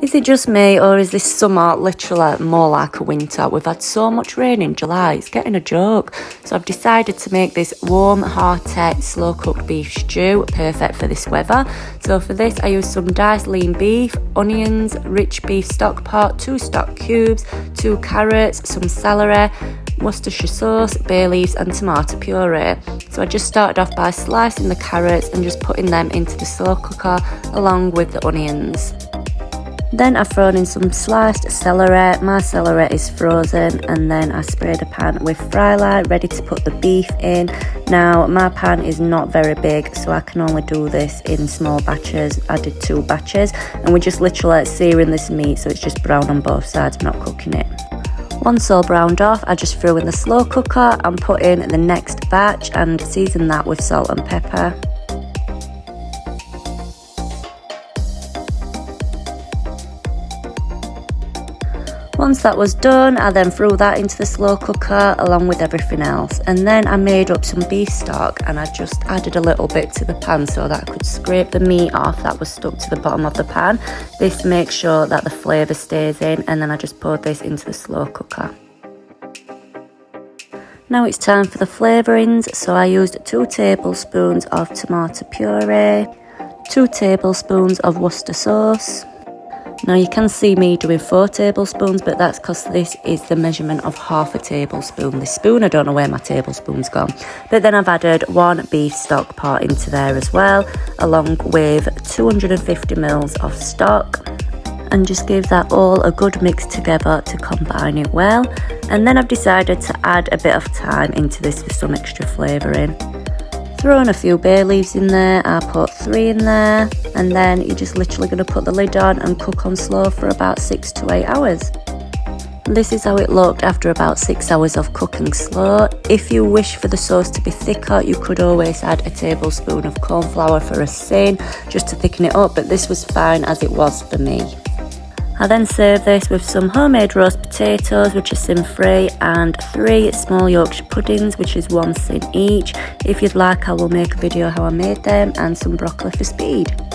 Is it just me, or is this summer literally more like a winter? We've had so much rain in July, it's getting a joke. So I've decided to make this warm, hearty, slow-cooked beef stew, perfect for this weather. So for this, I use some diced lean beef, onions, rich beef stock pot, 2 stock cubes, 2 carrots, some celery, Worcestershire sauce, bay leaves and tomato puree. So I just started off by slicing the carrots and just putting them into the slow cooker along with the onions. Then I've thrown in some sliced celery. My celery is frozen, and then I sprayed a pan with fry light ready to put the beef in. Now my pan is not very big, so I can only do this in small batches. I did 2 batches, and we're just literally searing this meat so it's just brown on both sides, I'm not cooking it. Once all browned off, I just threw in the slow cooker and put in the next batch and season that with salt and pepper. Once that was done, I then threw that into the slow cooker along with everything else. And then I made up some beef stock, and I just added a little bit to the pan so that I could scrape the meat off that was stuck to the bottom of the pan. This makes sure that the flavour stays in, and then I just poured this into the slow cooker. Now it's time for the flavourings, so I used 2 tablespoons of tomato puree, 2 tablespoons of Worcester sauce. Now you can see me doing 4 tablespoons, but that's because this is the measurement of half a tablespoon. This spoon, I don't know where my tablespoon's gone. But then I've added 1 beef stock pot into there as well, along with 250 ml of stock. And just give that all a good mix together to combine it well. And then I've decided to add a bit of thyme into this for some extra flavouring. Thrown a few bay leaves in there, I put 3 in there, and then you're just literally going to put the lid on and cook on slow for about 6 to 8 hours. This is how it looked after about 6 hours of cooking slow. If you wish for the sauce to be thicker, you could always add a tablespoon of corn flour for a sin, just to thicken it up, but this was fine as it was for me. I then serve this with some homemade roast potatoes, which are sin free, and 3 small Yorkshire puddings, which is 1 sin each. If you'd like, I will make a video how I made them, and some broccoli for speed.